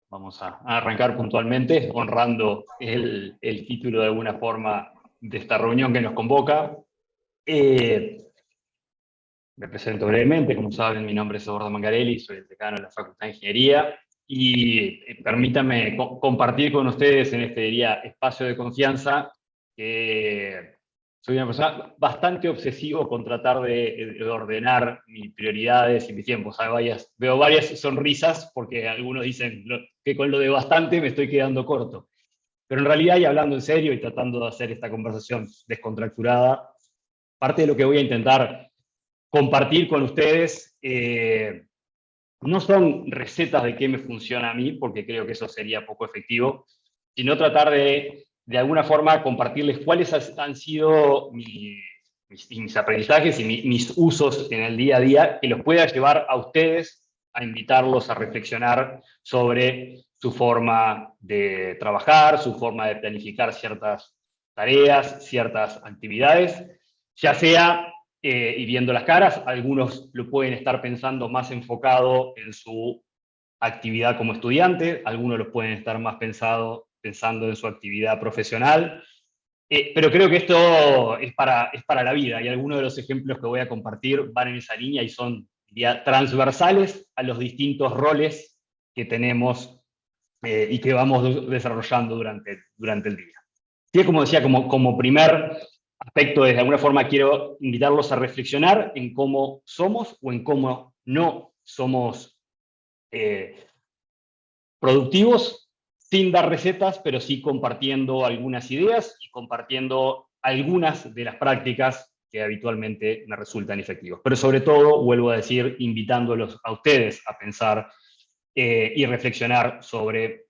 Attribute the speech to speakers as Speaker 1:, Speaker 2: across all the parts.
Speaker 1: Vamos a arrancar puntualmente, honrando el título de alguna forma de esta reunión que nos convoca. Me presento brevemente, como saben, mi nombre es Eduardo Mangarelli, soy el decano de la Facultad de Ingeniería, y permítanme compartir con ustedes en este, diría, espacio de confianza, que soy una persona bastante obsesivo con tratar de ordenar mis prioridades y mis tiempos. Veo varias sonrisas, porque algunos dicen que con lo de bastante me estoy quedando corto. Pero en realidad, y hablando en serio y tratando de hacer esta conversación descontracturada, parte de lo que voy a intentar compartir con ustedes no son recetas de qué me funciona a mí, porque creo que eso sería poco efectivo, sino tratar de alguna forma compartirles cuáles han sido mis aprendizajes y mis usos en el día a día, que los pueda llevar a ustedes a invitarlos a reflexionar sobre su forma de trabajar, su forma de planificar ciertas tareas, ciertas actividades, ya sea y viendo las caras, algunos lo pueden estar pensando más enfocado en su actividad como estudiante, algunos lo pueden estar más pensando en su actividad profesional, pero creo que esto es para la vida, y algunos de los ejemplos que voy a compartir van en esa línea y son ya transversales a los distintos roles que tenemos y que vamos desarrollando durante el día. Sí, como decía, como primer aspecto, de alguna forma quiero invitarlos a reflexionar en cómo somos o en cómo no somos productivos, sin dar recetas, pero sí compartiendo algunas ideas y compartiendo algunas de las prácticas que habitualmente me resultan efectivas. Pero sobre todo, vuelvo a decir, invitándolos a ustedes a pensar y reflexionar sobre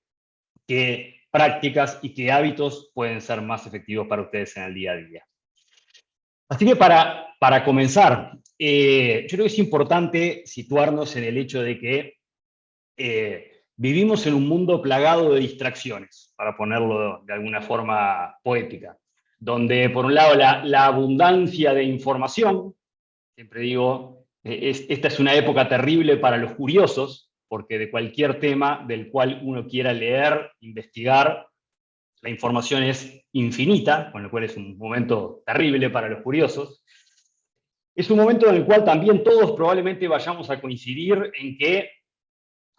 Speaker 1: qué prácticas y qué hábitos pueden ser más efectivos para ustedes en el día a día. Así que para comenzar, yo creo que es importante situarnos en el hecho de que vivimos en un mundo plagado de distracciones, para ponerlo de alguna forma poética, donde por un lado la abundancia de información, siempre digo, esta es una época terrible para los curiosos, porque de cualquier tema del cual uno quiera leer, investigar, la información es infinita, con lo cual es un momento terrible para los curiosos. Es un momento en el cual también todos probablemente vayamos a coincidir en que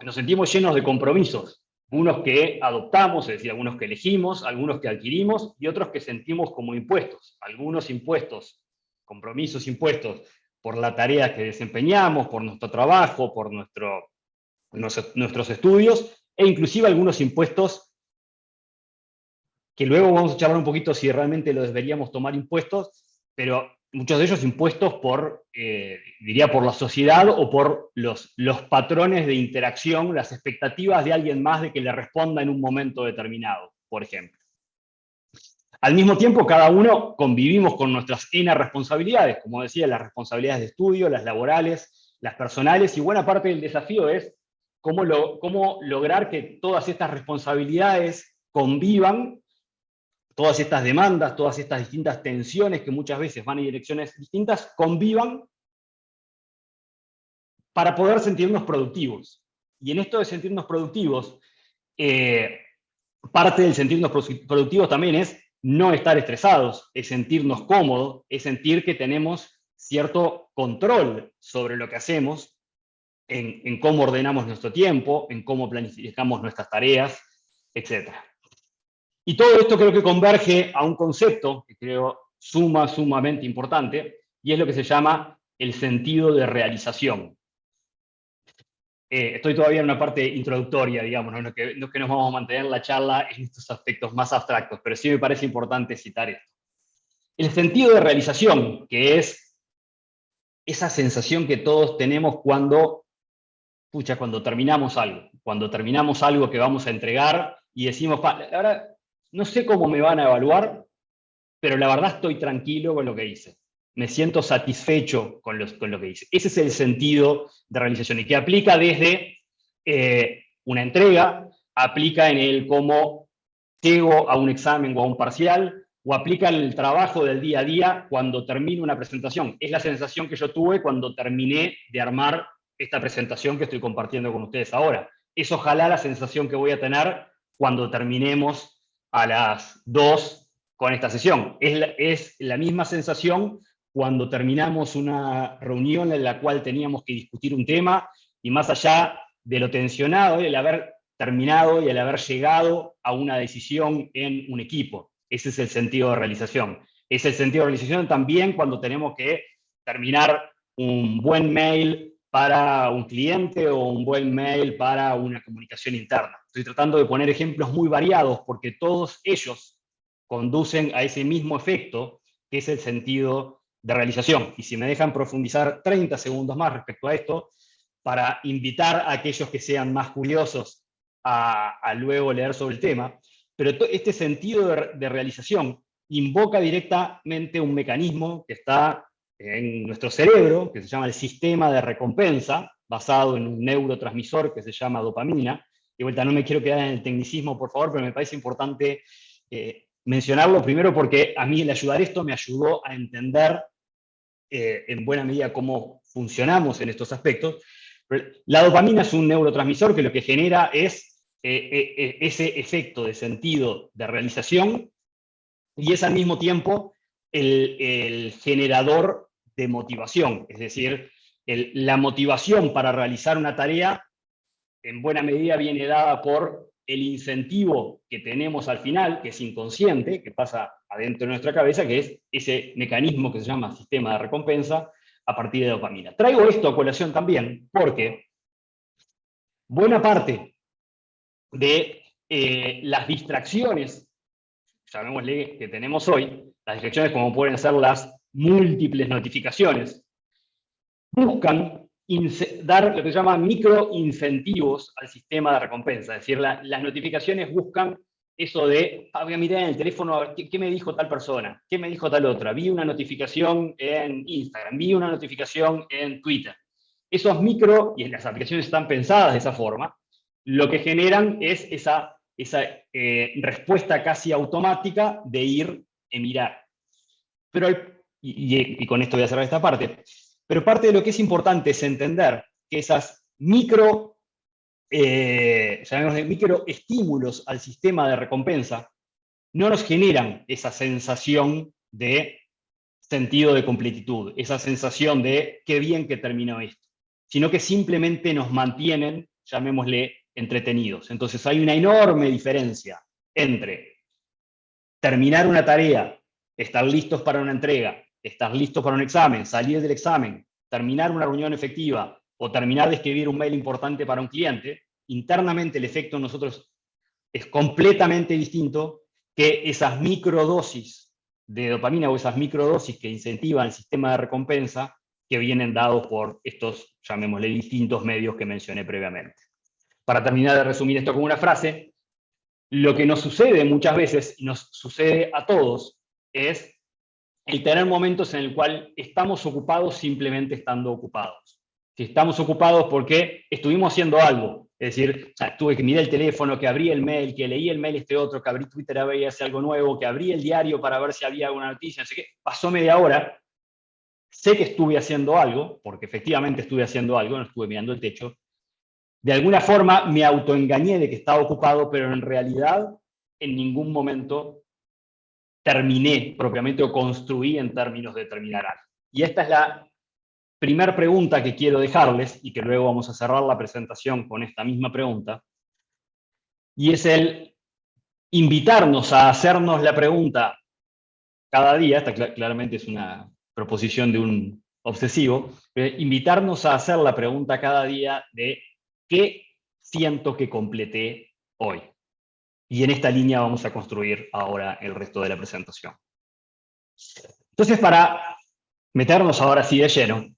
Speaker 1: nos sentimos llenos de compromisos, unos que adoptamos, es decir, algunos que elegimos, algunos que adquirimos y otros que sentimos como impuestos. Algunos impuestos, compromisos impuestos por la tarea que desempeñamos, por nuestro trabajo, por nuestros estudios, e inclusive algunos impuestos que luego vamos a charlar un poquito si realmente lo deberíamos tomar impuestos, pero muchos de ellos impuestos diría por la sociedad o por los patrones de interacción, las expectativas de alguien más de que le responda en un momento determinado, por ejemplo. Al mismo tiempo, cada uno convivimos con nuestras responsabilidades, como decía, las responsabilidades de estudio, las laborales, las personales, y buena parte del desafío es cómo lograr que todas estas responsabilidades convivan, todas estas demandas, todas estas distintas tensiones que muchas veces van en direcciones distintas, convivan para poder sentirnos productivos. Y en esto de sentirnos productivos, parte del sentirnos productivos también es no estar estresados, es sentirnos cómodos, es sentir que tenemos cierto control sobre lo que hacemos, en cómo ordenamos nuestro tiempo, en cómo planificamos nuestras tareas, etc. Y todo esto creo que converge a un concepto que creo sumamente importante, y es lo que se llama el sentido de realización. Estoy todavía en una parte introductoria, digamos, no es que nos vamos a mantener la charla en estos aspectos más abstractos, pero sí me parece importante citar esto. El sentido de realización, que es esa sensación que todos tenemos cuando terminamos algo que vamos a entregar y decimos, la verdad, no sé cómo me van a evaluar, pero la verdad estoy tranquilo con lo que hice. Me siento satisfecho con lo que hice. Ese es el sentido de realización y que aplica desde una entrega, aplica en el cómo llego a un examen o a un parcial, o aplica en el trabajo del día a día cuando termino una presentación. Es la sensación que yo tuve cuando terminé de armar esta presentación que estoy compartiendo con ustedes ahora. es ojalá la sensación que voy a tener cuando terminemos a las 2 con esta sesión. Es la misma sensación cuando terminamos una reunión en la cual teníamos que discutir un tema y más allá de lo tensionado, el haber terminado y el haber llegado a una decisión en un equipo. Ese es el sentido de realización. Es el sentido de realización también cuando tenemos que terminar un buen mail para un cliente o un buen mail para una comunicación interna. Estoy tratando de poner ejemplos muy variados porque todos ellos conducen a ese mismo efecto que es el sentido de realización. Y si me dejan profundizar 30 segundos más respecto a esto, para invitar a aquellos que sean más curiosos a luego leer sobre el tema, pero este sentido de realización invoca directamente un mecanismo que está en nuestro cerebro, que se llama el sistema de recompensa, basado en un neurotransmisor que se llama dopamina. De vuelta, no me quiero quedar en el tecnicismo, por favor, pero me parece importante mencionarlo primero porque a mí el ayudar esto me ayudó a entender en buena medida cómo funcionamos en estos aspectos. La dopamina es un neurotransmisor que lo que genera es ese efecto de sentido de realización y es al mismo tiempo el generador de motivación, es decir, la motivación para realizar una tarea en buena medida viene dada por el incentivo que tenemos al final, que es inconsciente, que pasa adentro de nuestra cabeza, que es ese mecanismo que se llama sistema de recompensa a partir de dopamina. Traigo esto a colación también porque buena parte de las distracciones, llamémosle, que tenemos hoy, las distracciones como pueden ser las múltiples notificaciones, buscan dar lo que se llama microincentivos al sistema de recompensa. Es decir, las notificaciones buscan eso de, voy a mirar en el teléfono a ver qué me dijo tal persona, qué me dijo tal otra, vi una notificación en Instagram, vi una notificación en Twitter. Esos micro, y las aplicaciones están pensadas de esa forma, lo que generan es esa respuesta casi automática de ir y mirar. Pero, y con esto voy a cerrar esta parte, pero parte de lo que es importante es entender que esas microestímulos al sistema de recompensa no nos generan esa sensación de sentido de completitud, esa sensación de qué bien que terminó esto, sino que simplemente nos mantienen, llamémosle, entretenidos. Entonces hay una enorme diferencia entre terminar una tarea, estar listos para una entrega, estar listos para un examen, salir del examen, terminar una reunión efectiva o terminar de escribir un mail importante para un cliente, internamente el efecto en nosotros es completamente distinto que esas microdosis de dopamina o esas microdosis que incentivan el sistema de recompensa que vienen dados por estos, llamémosle, distintos medios que mencioné previamente. Para terminar de resumir esto con una frase, lo que nos sucede muchas veces, y nos sucede a todos, es el tener momentos en el cual estamos ocupados simplemente estando ocupados. Si estamos ocupados porque estuvimos haciendo algo, es decir, tuve que mirar el teléfono, que abrí el mail, que leí el mail este otro, que abrí Twitter a ver si hacía algo nuevo, que abrí el diario para ver si había alguna noticia, no sé qué, pasó media hora, sé que estuve haciendo algo, porque efectivamente estuve haciendo algo, no estuve mirando el techo, de alguna forma me autoengañé de que estaba ocupado, pero en realidad en ningún momento terminé propiamente o construí en términos de terminar algo. Y esta es la primera pregunta que quiero dejarles y que luego vamos a cerrar la presentación con esta misma pregunta. Y es el invitarnos a hacernos la pregunta cada día, esta claramente es una proposición de un obsesivo, invitarnos a hacer la pregunta cada día de ¿qué siento que completé hoy? Y en esta línea vamos a construir ahora el resto de la presentación. Entonces, para meternos ahora sí de lleno,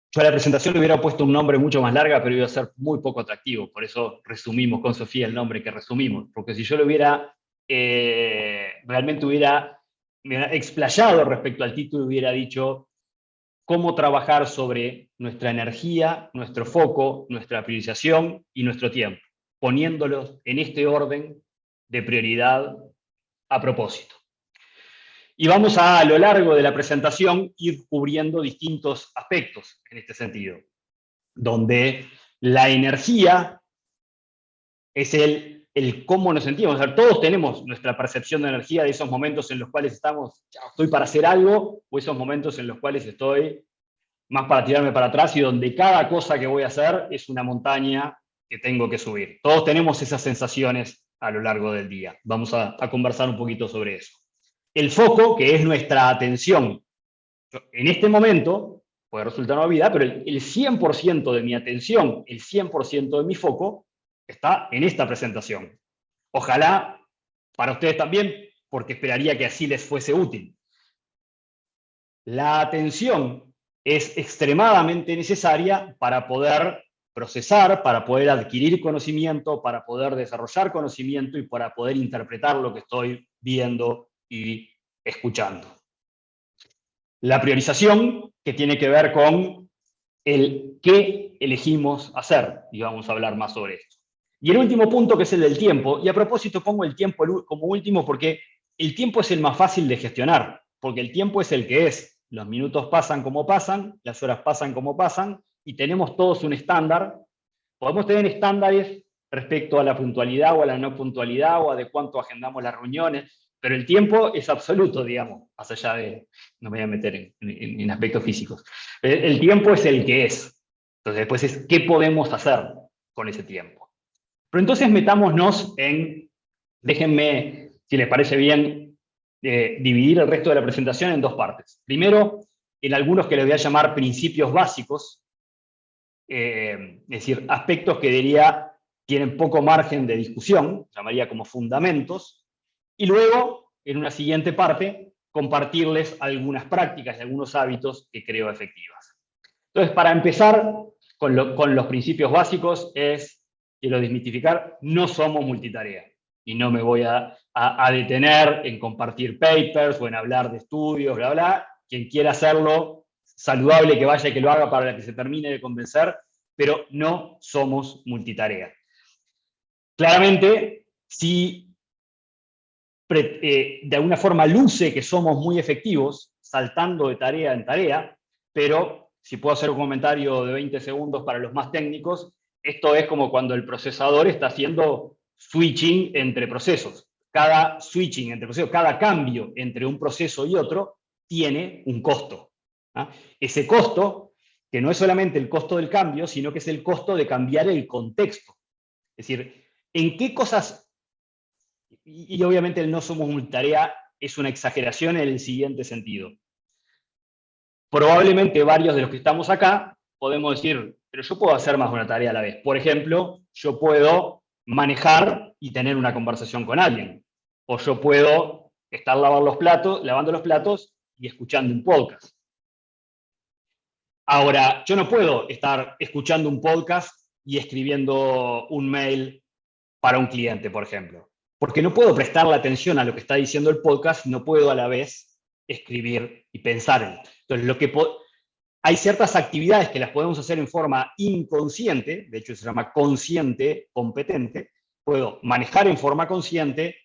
Speaker 1: yo a la presentación le hubiera puesto un nombre mucho más larga, pero iba a ser muy poco atractivo, por eso resumimos con Sofía el nombre que resumimos, porque si yo lo hubiera, realmente me hubiera explayado respecto al título, hubiera dicho cómo trabajar sobre nuestra energía, nuestro foco, nuestra priorización y nuestro tiempo, poniéndolos en este orden de prioridad a propósito. Y vamos a lo largo de la presentación ir cubriendo distintos aspectos en este sentido. donde la energía es el cómo nos sentimos. O sea, todos tenemos nuestra percepción de energía de esos momentos en los cuales estoy para hacer algo, o esos momentos en los cuales estoy más para tirarme para atrás y donde cada cosa que voy a hacer es una montaña que tengo que subir. Todos tenemos esas sensaciones a lo largo del día. Vamos a conversar un poquito sobre eso. El foco, que es nuestra atención. En este momento, puede resultar una vida, pero el 100% de mi atención, el 100% de mi foco, está en esta presentación. Ojalá para ustedes también, porque esperaría que así les fuese útil. La atención es extremadamente necesaria para poder procesar, para poder adquirir conocimiento, para poder desarrollar conocimiento y para poder interpretar lo que estoy viendo y escuchando. La priorización, que tiene que ver con el qué elegimos hacer, y vamos a hablar más sobre esto. Y el último punto, que es el del tiempo, y a propósito pongo el tiempo como último porque el tiempo es el más fácil de gestionar, porque el tiempo es el que es. Los minutos pasan como pasan, las horas pasan como pasan, y tenemos todos un estándar. Podemos tener estándares respecto a la puntualidad o a la no puntualidad o a de cuánto agendamos las reuniones, pero el tiempo es absoluto, digamos, más allá de, no me voy a meter en aspectos físicos. El tiempo es el que es. Entonces después es qué podemos hacer con ese tiempo. Pero entonces metámonos déjenme, si les parece bien, dividir el resto de la presentación en dos partes. Primero, en algunos que les voy a llamar principios básicos, es decir, aspectos que diría tienen poco margen de discusión, llamaría como fundamentos, y luego, en una siguiente parte, compartirles algunas prácticas y algunos hábitos que creo efectivas. Entonces, para empezar con los principios básicos, quiero desmitificar, no somos multitarea. Y no me voy a detener en compartir papers o en hablar de estudios, bla, bla. Quien quiera hacerlo, saludable que vaya y que lo haga para que se termine de convencer, pero no somos multitarea. Claramente, si de alguna forma luce que somos muy efectivos, saltando de tarea en tarea, pero si puedo hacer un comentario de 20 segundos para los más técnicos, esto es como cuando el procesador está haciendo switching entre procesos. Cada switching entre procesos, cada cambio entre un proceso y otro, tiene un costo. ¿Ah? Ese costo, que no es solamente el costo del cambio, sino que es el costo de cambiar el contexto. Es decir, ¿en qué cosas? Y obviamente el no somos multitarea es una exageración en el siguiente sentido. Probablemente varios de los que estamos acá podemos decir, pero yo puedo hacer más de una tarea a la vez. Por ejemplo, yo puedo manejar y tener una conversación con alguien. O yo puedo estar lavando los platos y escuchando un podcast. Ahora, yo no puedo estar escuchando un podcast y escribiendo un mail para un cliente, por ejemplo. Porque no puedo prestarle atención a lo que está diciendo el podcast, no puedo a la vez escribir y pensar en él. Entonces, hay ciertas actividades que las podemos hacer en forma inconsciente, de hecho se llama consciente competente, puedo manejar en forma consciente,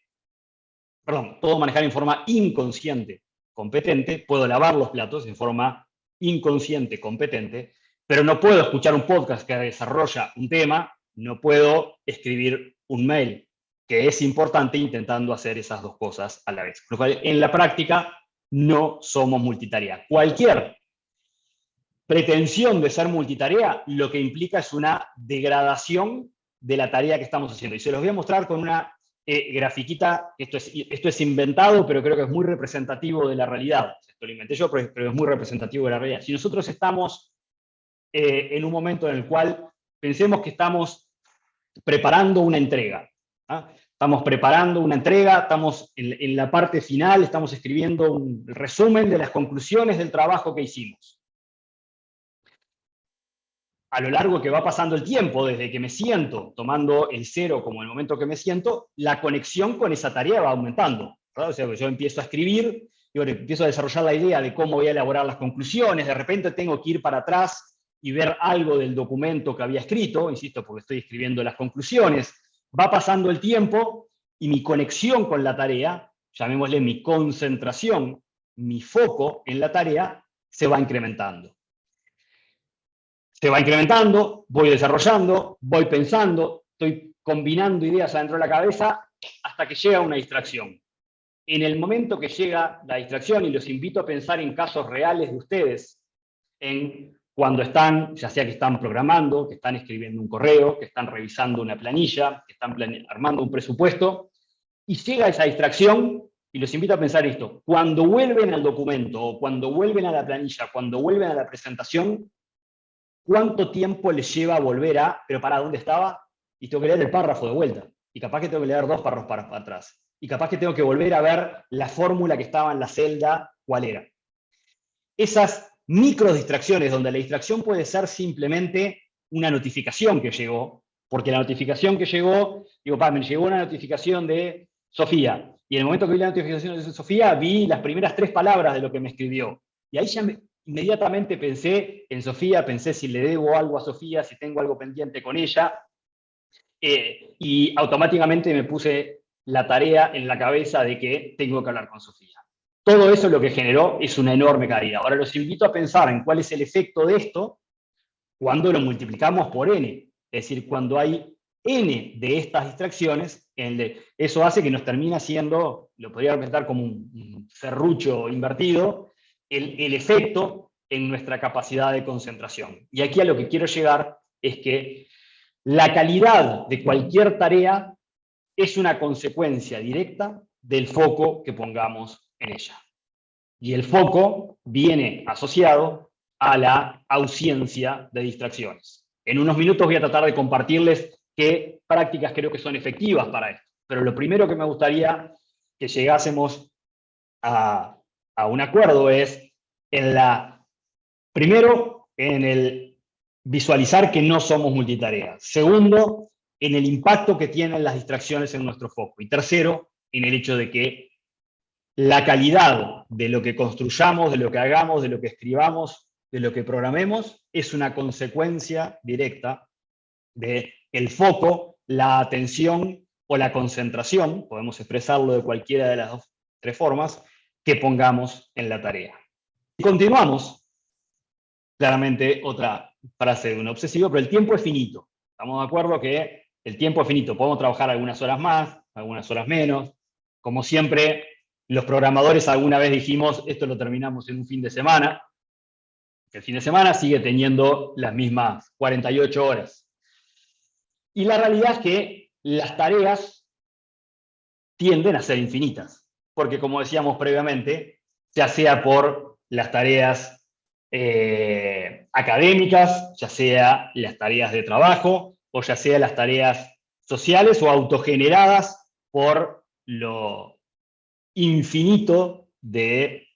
Speaker 1: puedo manejar en forma inconsciente competente, puedo lavar los platos en forma inconsciente competente, pero no puedo escuchar un podcast que desarrolla un tema, no puedo escribir un mail, que es importante intentando hacer esas dos cosas a la vez. Lo cual, en la práctica, no somos multitarea. Cualquier pretensión de ser multitarea lo que implica es una degradación de la tarea que estamos haciendo. Y se los voy a mostrar con una grafiquita, esto es inventado, pero creo que es muy representativo de la realidad. Esto lo inventé yo, pero es muy representativo de la realidad. Si nosotros estamos en un momento en el cual pensemos que estamos preparando una entrega, ¿ah? Estamos preparando una entrega, estamos en la parte final, estamos escribiendo un resumen de las conclusiones del trabajo que hicimos. A lo largo que va pasando el tiempo, desde que me siento, tomando el 0 como el momento que me siento, la conexión con esa tarea va aumentando, ¿verdad? O sea, yo empiezo a escribir, y bueno, empiezo a desarrollar la idea de cómo voy a elaborar las conclusiones, de repente tengo que ir para atrás y ver algo del documento que había escrito, insisto, porque estoy escribiendo las conclusiones, va pasando el tiempo y mi conexión con la tarea, llamémosle mi concentración, mi foco en la tarea, se va incrementando. se va incrementando, voy desarrollando, voy pensando, estoy combinando ideas adentro de la cabeza hasta que llega una distracción. En el momento que llega la distracción, y los invito a pensar en casos reales de ustedes, en cuando están, ya sea que están programando, que están escribiendo un correo, que están revisando una planilla, que están armando un presupuesto, y llega esa distracción, y los invito a pensar esto, cuando vuelven al documento, o cuando vuelven a la planilla, cuando vuelven a la presentación, ¿cuánto tiempo les lleva a volver a, pero para dónde estaba? Y tengo que leer el párrafo de vuelta, y capaz que tengo que leer 2 párrafos para atrás, y capaz que tengo que volver a ver la fórmula que estaba en la celda, cuál era. Esas micro distracciones, donde la distracción puede ser simplemente una notificación que llegó, porque la notificación que llegó, digo, me llegó una notificación de Sofía, y en el momento que vi la notificación de Sofía, vi las primeras 3 palabras de lo que me escribió, y ahí ya inmediatamente pensé en Sofía, pensé si le debo algo a Sofía, si tengo algo pendiente con ella, y automáticamente me puse la tarea en la cabeza de que tengo que hablar con Sofía. Todo eso lo que generó es una enorme caída. Ahora los invito a pensar en cuál es el efecto de esto cuando lo multiplicamos por n. Es decir, cuando hay n de estas distracciones, eso hace que nos termina siendo, lo podría representar como un serrucho invertido, el efecto en nuestra capacidad de concentración. Y aquí a lo que quiero llegar es que la calidad de cualquier tarea es una consecuencia directa del foco que pongamos en ella. Y el foco viene asociado a la ausencia de distracciones. En unos minutos voy a tratar de compartirles qué prácticas creo que son efectivas para esto. Pero lo primero que me gustaría que llegásemos a un acuerdo es primero, en el visualizar que no somos multitarea. Segundo, en el impacto que tienen las distracciones en nuestro foco. Y tercero, en el hecho de que la calidad de lo que construyamos, de lo que hagamos, de lo que escribamos, de lo que programemos, es una consecuencia directa del foco, la atención o la concentración, podemos expresarlo de cualquiera de las 3 formas, que pongamos en la tarea. Y continuamos, claramente otra frase de un obsesivo, pero el tiempo es finito. Estamos de acuerdo que el tiempo es finito. Podemos trabajar algunas horas más, algunas horas menos. Como siempre, los programadores alguna vez dijimos, esto lo terminamos en un fin de semana. El fin de semana sigue teniendo las mismas 48 horas. Y la realidad es que las tareas tienden a ser infinitas. Porque como decíamos previamente, ya sea por las tareas académicas, ya sea las tareas de trabajo, o ya sea las tareas sociales o autogeneradas por lo infinito de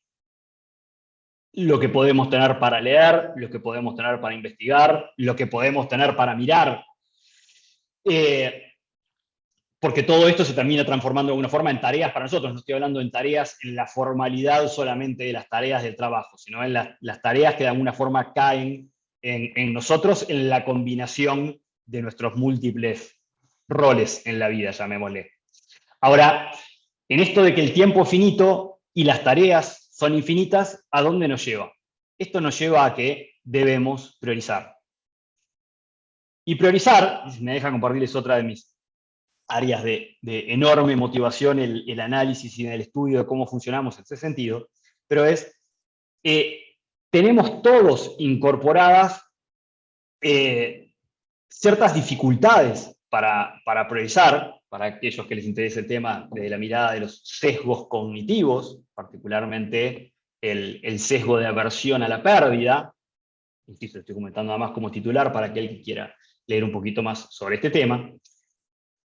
Speaker 1: lo que podemos tener para leer, lo que podemos tener para investigar, lo que podemos tener para mirar. Porque todo esto se termina transformando de alguna forma en tareas para nosotros. No estoy hablando en tareas en la formalidad solamente de las tareas del trabajo, sino en las tareas que de alguna forma caen en nosotros en la combinación de nuestros múltiples roles en la vida, llamémosle. Ahora, en esto de que el tiempo es finito y las tareas son infinitas, ¿a dónde nos lleva? Esto nos lleva a que debemos priorizar. Y priorizar, si me dejan compartirles otra de mis áreas de enorme motivación, el análisis y el estudio de cómo funcionamos en ese sentido, pero tenemos todos incorporadas ciertas dificultades para priorizar, para aquellos que les interese el tema de la mirada de los sesgos cognitivos, particularmente el sesgo de aversión a la pérdida. Insisto, estoy comentando nada más como titular para aquel que quiera leer un poquito más sobre este tema.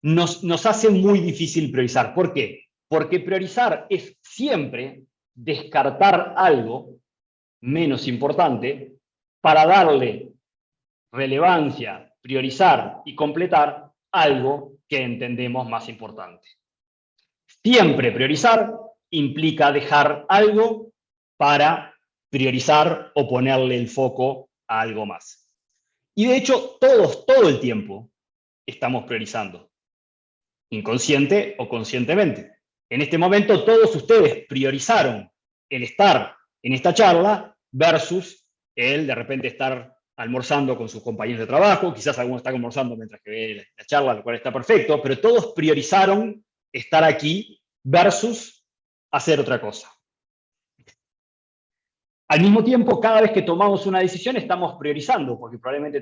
Speaker 1: Nos hace muy difícil priorizar. ¿Por qué? Porque priorizar es siempre descartar algo menos importante para darle relevancia, priorizar y completar algo que entendemos más importante. Siempre priorizar implica dejar algo para priorizar o ponerle el foco a algo más. Y de hecho, todo el tiempo estamos priorizando, inconsciente o conscientemente. En este momento todos ustedes priorizaron el estar en esta charla versus el de repente estar almorzando con sus compañeros de trabajo, quizás alguno está almorzando mientras que ve la charla, lo cual está perfecto, pero todos priorizaron estar aquí versus hacer otra cosa. Al mismo tiempo, cada vez que tomamos una decisión estamos priorizando, porque probablemente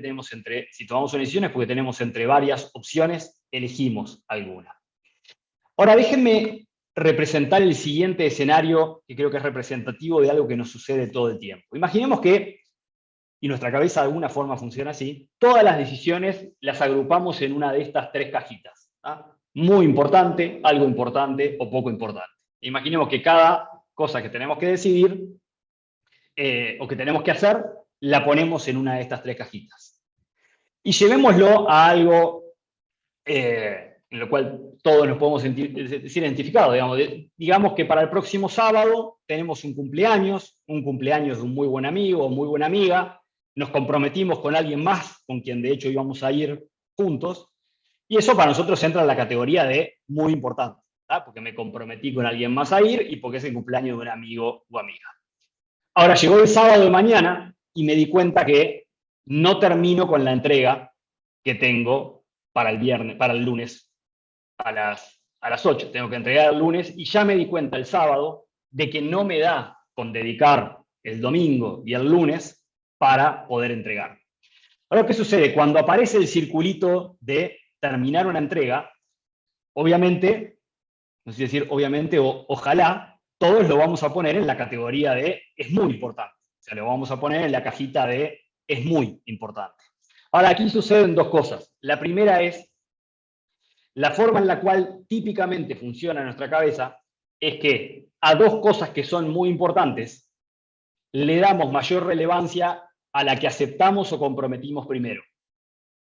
Speaker 1: si tomamos una decisión es porque tenemos entre varias opciones, elegimos alguna. Ahora, déjenme representar el siguiente escenario, que creo que es representativo de algo que nos sucede todo el tiempo. Imaginemos que, y nuestra cabeza de alguna forma funciona así, todas las decisiones las agrupamos en una de estas tres cajitas. Muy importante, algo importante o poco importante. Imaginemos que cada cosa que tenemos que decidir o que tenemos que hacer, la ponemos en una de estas tres cajitas. Y llevémoslo a algo en lo cual todos nos podemos sentir identificados. Digamos que para el próximo sábado tenemos un cumpleaños de un muy buen amigo o muy buena amiga, nos comprometimos con alguien más, con quien de hecho íbamos a ir juntos, y eso para nosotros entra en la categoría de muy importante, ¿verdad? Porque me comprometí con alguien más a ir y porque es el cumpleaños de un amigo o amiga. Ahora, llegó el sábado de mañana y me di cuenta que no termino con la entrega que tengo para el lunes a las 8. Tengo que entregar el lunes y ya me di cuenta el sábado de que no me da con dedicar el domingo y el lunes para poder entregar. Ahora, ¿qué sucede? Cuando aparece el circulito de terminar una entrega, obviamente, no sé decir obviamente o ojalá, todos lo vamos a poner en la categoría de es muy importante. O sea, lo vamos a poner en la cajita de es muy importante. Ahora, aquí suceden dos cosas. La primera es la forma en la cual típicamente funciona nuestra cabeza es que a dos cosas que son muy importantes le damos mayor relevancia a la que aceptamos o comprometimos primero.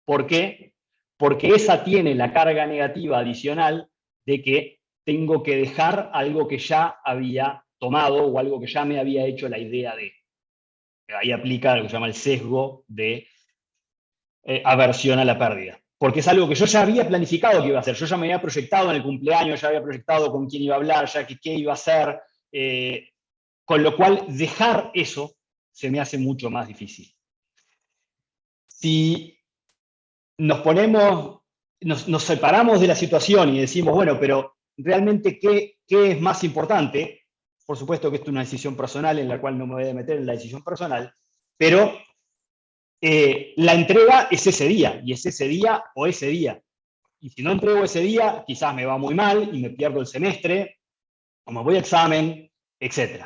Speaker 1: ¿Por qué? Porque esa tiene la carga negativa adicional de que tengo que dejar algo que ya había tomado o algo que ya me había hecho la idea de. Ahí aplica lo que se llama el sesgo de aversión a la pérdida. Porque es algo que yo ya había planificado que iba a hacer. Yo ya me había proyectado en el cumpleaños, ya había proyectado con quién iba a hablar, ya qué iba a hacer. Con lo cual, dejar eso se me hace mucho más difícil. Si nos separamos de la situación y decimos, bueno, pero realmente, ¿qué es más importante? Por supuesto que esto es una decisión personal en la cual no me voy a meter en la decisión personal, pero la entrega es ese día, y es ese día o ese día. Y si no entrego ese día, quizás me va muy mal y me pierdo el semestre, o me voy a examen, etc.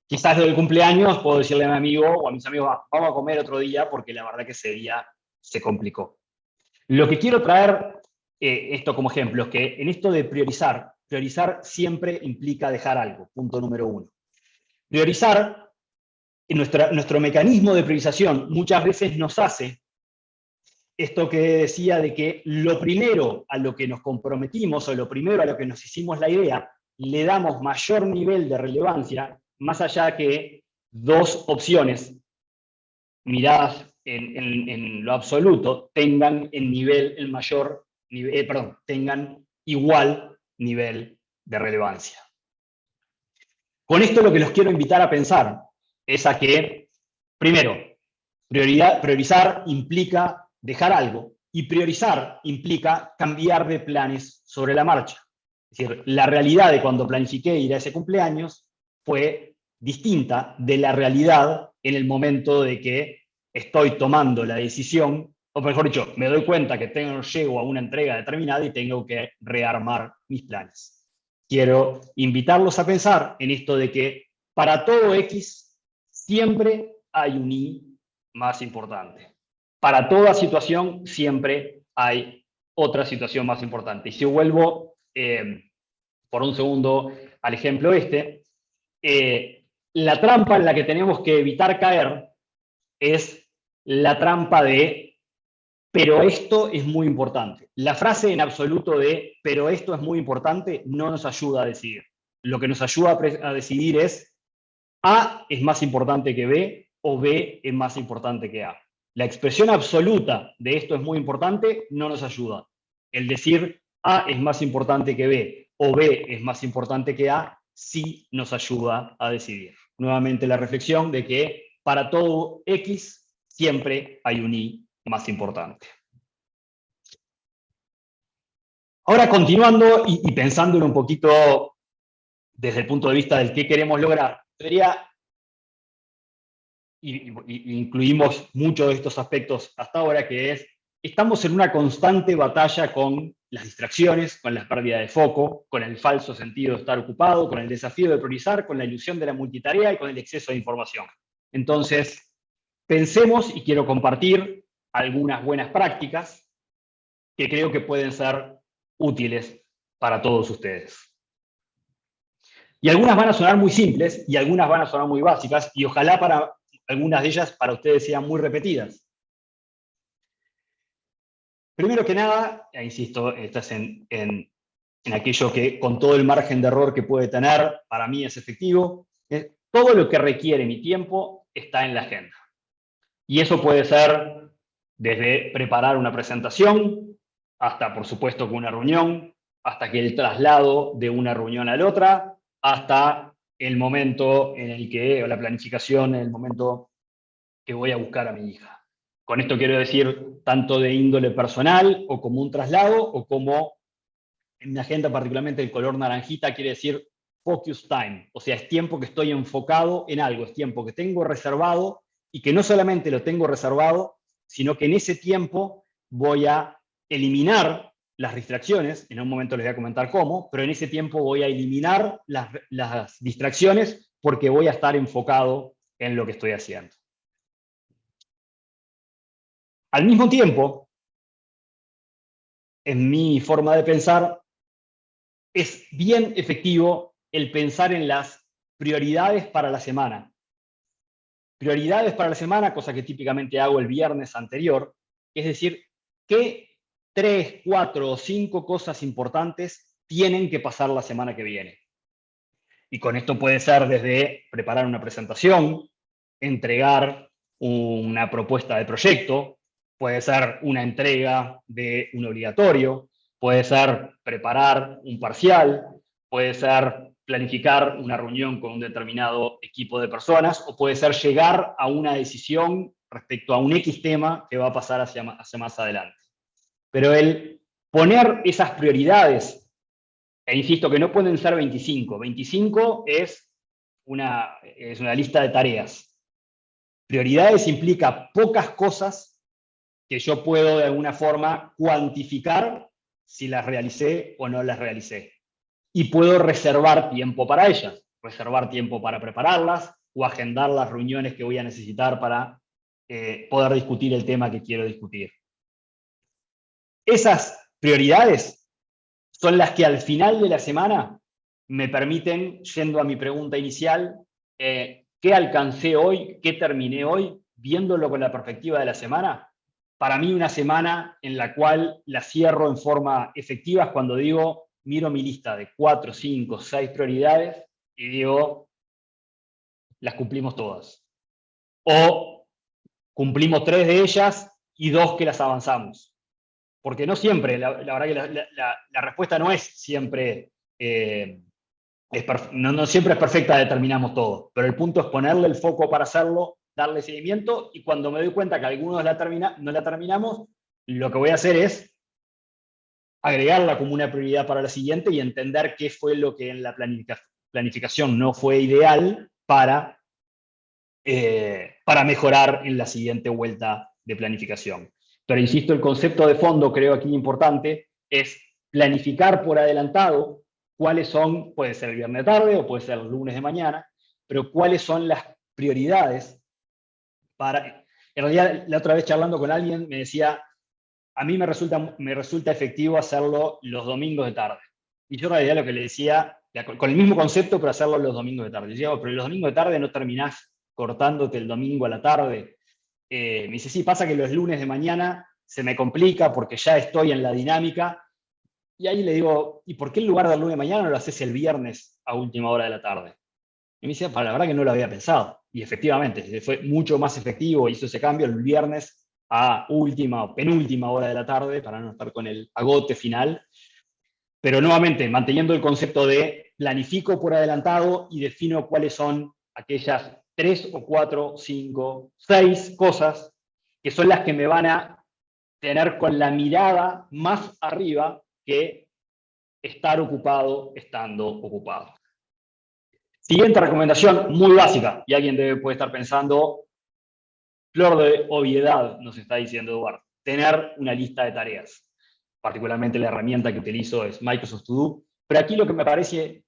Speaker 1: Quizás lo del cumpleaños puedo decirle a mi amigo o a mis amigos, vamos a comer otro día porque la verdad que ese día se complicó. Lo que quiero traer esto como ejemplo es que en esto de priorizar siempre implica dejar algo, punto número uno. Priorizar, nuestro mecanismo de priorización muchas veces nos hace esto que decía de que lo primero a lo que nos comprometimos o lo primero a lo que nos hicimos la idea, le damos mayor nivel de relevancia, más allá que dos opciones miradas en lo absoluto tengan tengan igual nivel de relevancia. Con esto lo que los quiero invitar a pensar es a que, primero, priorizar implica dejar algo, y priorizar implica cambiar de planes sobre la marcha. Es decir, la realidad de cuando planifiqué ir a ese cumpleaños fue distinta de la realidad en el momento de que estoy tomando la decisión, o mejor dicho, me doy cuenta que llego a una entrega determinada y tengo que rearmar mis planes. Quiero invitarlos a pensar en esto de que para todo X siempre hay un Y más importante. Para toda situación siempre hay otra situación más importante. Y si vuelvo por un segundo al ejemplo la trampa en la que tenemos que evitar caer es la trampa de pero esto es muy importante. La frase en absoluto de pero esto es muy importante no nos ayuda a decidir. Lo que nos ayuda a decidir es A es más importante que B o B es más importante que A. La expresión absoluta de esto es muy importante no nos ayuda. El decir A es más importante que B o B es más importante que A sí nos ayuda a decidir. Nuevamente la reflexión de que para todo X siempre hay un I más importante. Ahora, continuando y pensándolo un poquito desde el punto de vista del qué queremos lograr, incluimos muchos de estos aspectos hasta ahora, que es, estamos en una constante batalla con las distracciones, con la pérdida de foco, con el falso sentido de estar ocupado, con el desafío de priorizar, con la ilusión de la multitarea y con el exceso de información. Entonces, pensemos, y quiero compartir algunas buenas prácticas que creo que pueden ser útiles para todos ustedes. Y algunas van a sonar muy simples y algunas van a sonar muy básicas, y ojalá para algunas de ellas para ustedes sean muy repetidas. Primero que nada, insisto, estás en aquello que con todo el margen de error que puede tener, para mí es efectivo. Todo lo que requiere mi tiempo está en la agenda. Y eso puede ser desde preparar una presentación, hasta, por supuesto, con una reunión, hasta que el traslado de una reunión a la otra, hasta el momento en el que, o la planificación, en el momento que voy a buscar a mi hija. Con esto quiero decir tanto de índole personal, o como un traslado, o como en mi agenda particularmente el color naranjita quiere decir focus time, o sea, es tiempo que estoy enfocado en algo, es tiempo que tengo reservado, y que no solamente lo tengo reservado, sino que en ese tiempo voy a eliminar las distracciones, en un momento les voy a comentar cómo, pero en ese tiempo voy a eliminar las distracciones porque voy a estar enfocado en lo que estoy haciendo. Al mismo tiempo, en mi forma de pensar, es bien efectivo el pensar en las prioridades para la semana. Prioridades para la semana, cosa que típicamente hago el viernes anterior, es decir, qué 3, 4 o 5 cosas importantes tienen que pasar la semana que viene. Y con esto puede ser desde preparar una presentación, entregar una propuesta de proyecto, puede ser una entrega de un obligatorio, puede ser preparar un parcial, puede ser planificar una reunión con un determinado equipo de personas, o puede ser llegar a una decisión respecto a un X tema que va a pasar hacia más adelante. Pero el poner esas prioridades, e insisto que no pueden ser 25, 25 es una lista de tareas. Prioridades implica pocas cosas que yo puedo de alguna forma cuantificar si las realicé o no las realicé. Y puedo reservar tiempo para ellas, reservar tiempo para prepararlas o agendar las reuniones que voy a necesitar para poder discutir el tema que quiero discutir. Esas prioridades son las que al final de la semana me permiten, yendo a mi pregunta inicial, ¿qué alcancé hoy? ¿Qué terminé hoy? Viéndolo con la perspectiva de la semana. Para mí una semana en la cual la cierro en forma efectiva es cuando digo, miro mi lista de 4, 5, 6 prioridades y digo, las cumplimos todas. O cumplimos 3 de ellas y 2 que las avanzamos. Porque no siempre, la verdad que la respuesta no es siempre, no siempre es perfecta, determinamos todo, pero el punto es ponerle el foco para hacerlo, darle seguimiento, y cuando me doy cuenta que algunos no la terminamos, lo que voy a hacer es agregarla como una prioridad para la siguiente y entender qué fue lo que en la planificación no fue ideal para mejorar en la siguiente vuelta de planificación. Pero insisto, el concepto de fondo, creo aquí importante, es planificar por adelantado cuáles son, puede ser el viernes de tarde o puede ser el lunes de mañana, pero cuáles son las prioridades para... En realidad, la otra vez charlando con alguien me decía, a mí me resulta efectivo hacerlo los domingos de tarde. Y yo en realidad lo que le decía, con el mismo concepto, pero hacerlo los domingos de tarde. Yo decía, pero los domingos de tarde no terminás cortándote el domingo a la tarde. Me dice, sí, pasa que los lunes de mañana se me complica porque ya estoy en la dinámica. Y ahí le digo, ¿y por qué en lugar del lunes de mañana no lo haces el viernes a última hora de la tarde? Y me dice, la verdad que no lo había pensado. Y efectivamente, fue mucho más efectivo, hizo ese cambio el viernes a última o penúltima hora de la tarde para no estar con el agote final. Pero nuevamente, manteniendo el concepto de planifico por adelantado y defino cuáles son aquellas 3 o 4, 5, 6 cosas que son las que me van a tener con la mirada más arriba que estar ocupado estando ocupado. Siguiente recomendación, muy básica, y alguien puede estar pensando, flor de obviedad, nos está diciendo Eduardo, tener una lista de tareas. Particularmente la herramienta que utilizo es Microsoft To Do, pero aquí lo que me parece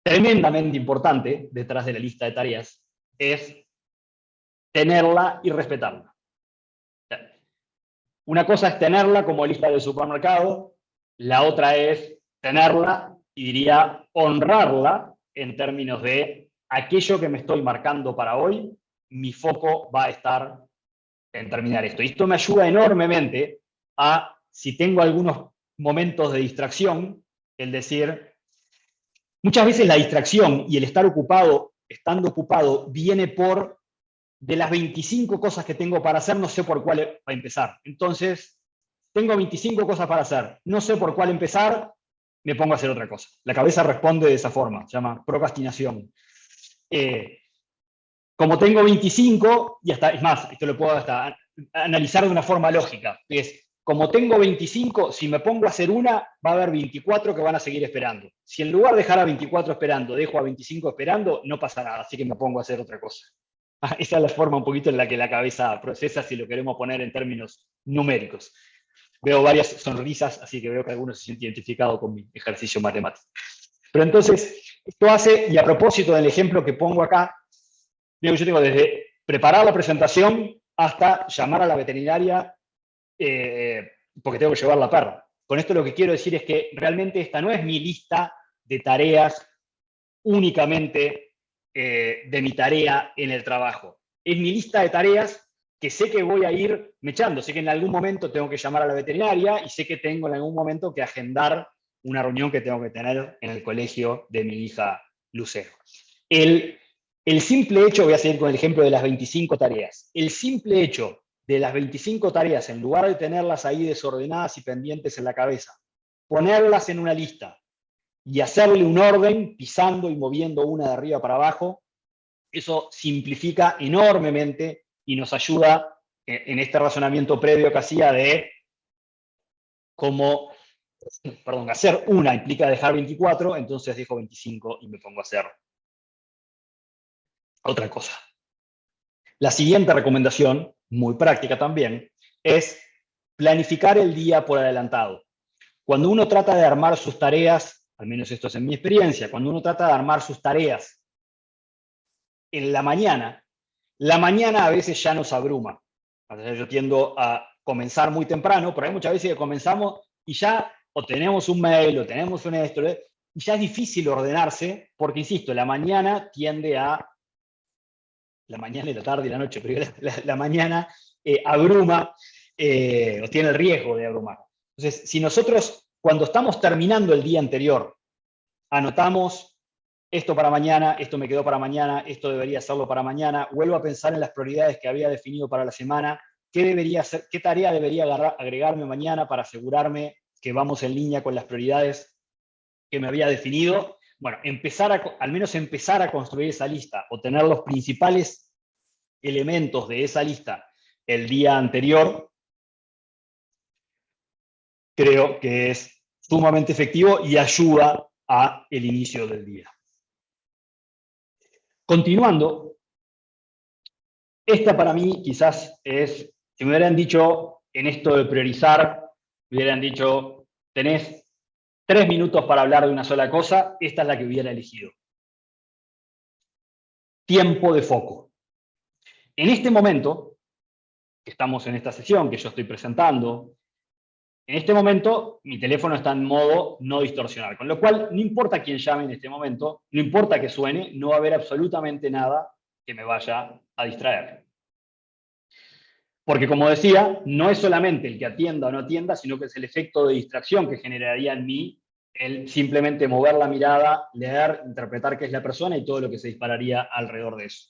Speaker 1: tremendamente importante detrás de la lista de tareas es tenerla y respetarla. Una cosa es tenerla como lista de supermercado, la otra es tenerla y diría honrarla en términos de aquello que me estoy marcando para hoy, mi foco va a estar en terminar esto. Y esto me ayuda enormemente a, si tengo algunos momentos de distracción, el decir, muchas veces la distracción y el estar ocupado, estando ocupado, viene por de las 25 cosas que tengo para hacer, no sé por cuál va a empezar. Entonces, tengo 25 cosas para hacer, no sé por cuál empezar, me pongo a hacer otra cosa. La cabeza responde de esa forma, se llama procrastinación. Como tengo 25, y hasta, es más, esto lo puedo hasta analizar de una forma lógica, es, como tengo 25, si me pongo a hacer una, va a haber 24 que van a seguir esperando. Si en lugar de dejar a 24 esperando, dejo a 25 esperando, no pasa nada, así que me pongo a hacer otra cosa. Esa es la forma un poquito en la que la cabeza procesa, si lo queremos poner en términos numéricos. Veo varias sonrisas, así que veo que algunos se sienten identificados con mi ejercicio matemático. Pero entonces, esto hace, y a propósito del ejemplo que pongo acá, yo tengo desde preparar la presentación hasta llamar a la veterinaria porque tengo que llevar la perra. Con esto lo que quiero decir es que realmente esta no es mi lista de tareas únicamente de mi tarea en el trabajo. Es mi lista de tareas que sé que voy a ir mechando. Sé que en algún momento tengo que llamar a la veterinaria y sé que tengo en algún momento que agendar una reunión que tengo que tener en el colegio de mi hija Lucero. El simple hecho, voy a seguir con el ejemplo de las 25 tareas, el simple hecho de las 25 tareas, en lugar de tenerlas ahí desordenadas y pendientes en la cabeza, ponerlas en una lista y hacerle un orden, pisando y moviendo una de arriba para abajo, eso simplifica enormemente y nos ayuda en este razonamiento previo que hacía de cómo, hacer una implica dejar 24, entonces dejo 25 y me pongo a hacer otra cosa. La siguiente recomendación, muy práctica también, es planificar el día por adelantado. Cuando uno trata de armar sus tareas, al menos esto es en mi experiencia, cuando uno trata de armar sus tareas en la mañana a veces ya nos abruma. Yo tiendo a comenzar muy temprano, pero hay muchas veces que comenzamos y ya o tenemos un mail o tenemos un esto, y ya es difícil ordenarse, porque insisto, la mañana tiende a la mañana y la tarde y la noche, pero la mañana abruma o tiene el riesgo de abrumar. Entonces, si nosotros, cuando estamos terminando el día anterior, anotamos esto para mañana, esto me quedó para mañana, esto debería hacerlo para mañana, vuelvo a pensar en las prioridades que había definido para la semana, qué tarea debería agregarme mañana para asegurarme que vamos en línea con las prioridades que me había definido. Bueno, al menos empezar a construir esa lista o tener los principales elementos de esa lista el día anterior, creo que es sumamente efectivo y ayuda a el inicio del día. Continuando, esta para mí quizás es, si me hubieran dicho en esto de priorizar, me hubieran dicho, tenés 3 minutos para hablar de una sola cosa, esta es la que hubiera elegido. Tiempo de foco. En este momento, que estamos en esta sesión, que yo estoy presentando, en este momento mi teléfono está en modo no distorsionar, con lo cual no importa quién llame en este momento, no importa que suene, no va a haber absolutamente nada que me vaya a distraer. Porque como decía, no es solamente el que atienda o no atienda, sino que es el efecto de distracción que generaría en mí el simplemente mover la mirada, leer, interpretar qué es la persona y todo lo que se dispararía alrededor de eso.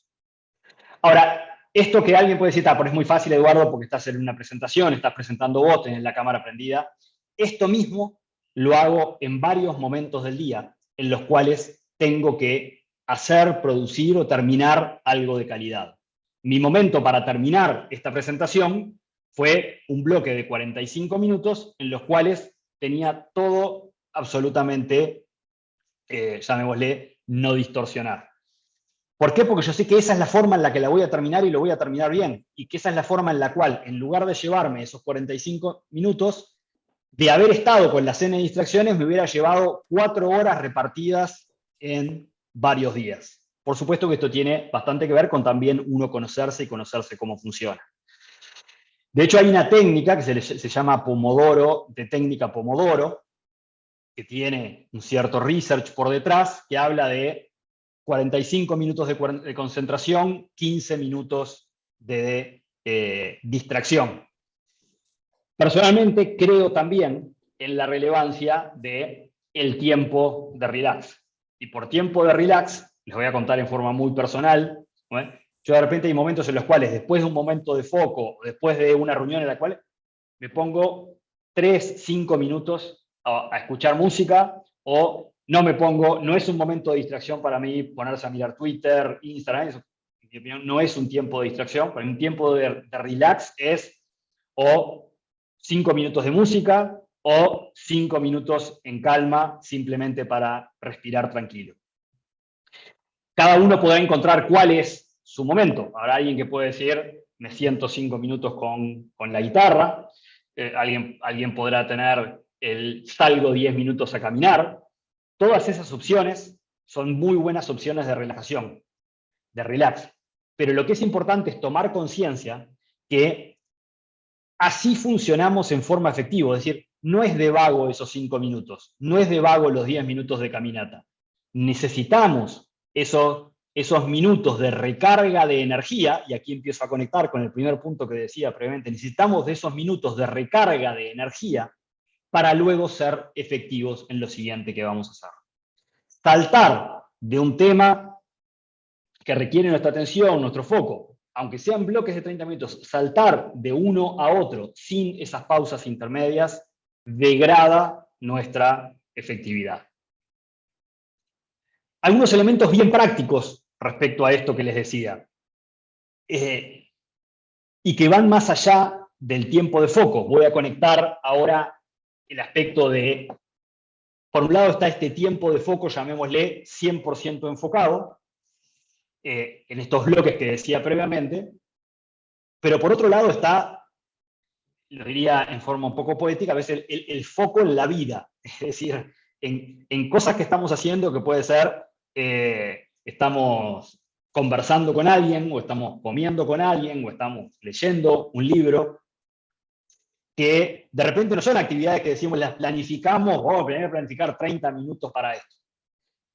Speaker 1: Ahora, esto que alguien puede decir, pero es muy fácil, Eduardo, porque estás en una presentación, estás presentando vos, tenés la cámara prendida. Esto mismo lo hago en varios momentos del día, en los cuales tengo que hacer, producir o terminar algo de calidad. mi momento para terminar esta presentación fue un bloque de 45 minutos en los cuales tenía todo absolutamente, llamémosle, no distorsionar. ¿Por qué? Porque yo sé que esa es la forma en la que la voy a terminar y lo voy a terminar bien. Y que esa es la forma en la cual, en lugar de llevarme esos 45 minutos, de haber estado con la cena de distracciones, me hubiera llevado 4 horas repartidas en varios días. Por supuesto que esto tiene bastante que ver con también uno conocerse y conocerse cómo funciona. De hecho, hay una técnica que se llama Pomodoro, de técnica Pomodoro, que tiene un cierto research por detrás, que habla de 45 minutos de concentración, 15 minutos de distracción. Personalmente creo también en la relevancia del tiempo de relax. Y por tiempo de relax, les voy a contar en forma muy personal, ¿no? Yo de repente hay momentos en los cuales, después de un momento de foco, después de una reunión en la cual me pongo 3, 5 minutos a escuchar música, o no me pongo, no es un momento de distracción para mí ponerse a mirar Twitter, Instagram, eso, en mi opinión, no es un tiempo de distracción, pero un tiempo de relax es o 5 minutos de música o 5 minutos en calma, simplemente para respirar tranquilo. Cada uno podrá encontrar cuál es su momento. Habrá alguien que puede decir, me siento 5 minutos con la guitarra, alguien podrá tener salgo 10 minutos a caminar. Todas esas opciones son muy buenas opciones de relajación, de relax. Pero lo que es importante es tomar conciencia que así funcionamos en forma efectiva. Es decir, no es de vago esos 5 minutos, no es de vago los 10 minutos de caminata. Necesitamos esos minutos de recarga de energía, y aquí empiezo a conectar con el primer punto que decía previamente, necesitamos de esos minutos de recarga de energía para luego ser efectivos en lo siguiente que vamos a hacer. Saltar de un tema que requiere nuestra atención, nuestro foco, aunque sean bloques de 30 minutos, saltar de uno a otro sin esas pausas intermedias degrada nuestra efectividad. Algunos elementos bien prácticos respecto a esto que les decía, y que van más allá del tiempo de foco. Voy a conectar ahora el aspecto de, por un lado está este tiempo de foco, llamémosle 100% enfocado, en estos bloques que decía previamente, pero por otro lado está, lo diría en forma un poco poética, a veces el foco en la vida, es decir, en cosas que estamos haciendo que puede ser, estamos conversando con alguien, o estamos comiendo con alguien, o estamos leyendo un libro, que de repente no son actividades que decimos, las planificamos, vamos a planificar 30 minutos para esto.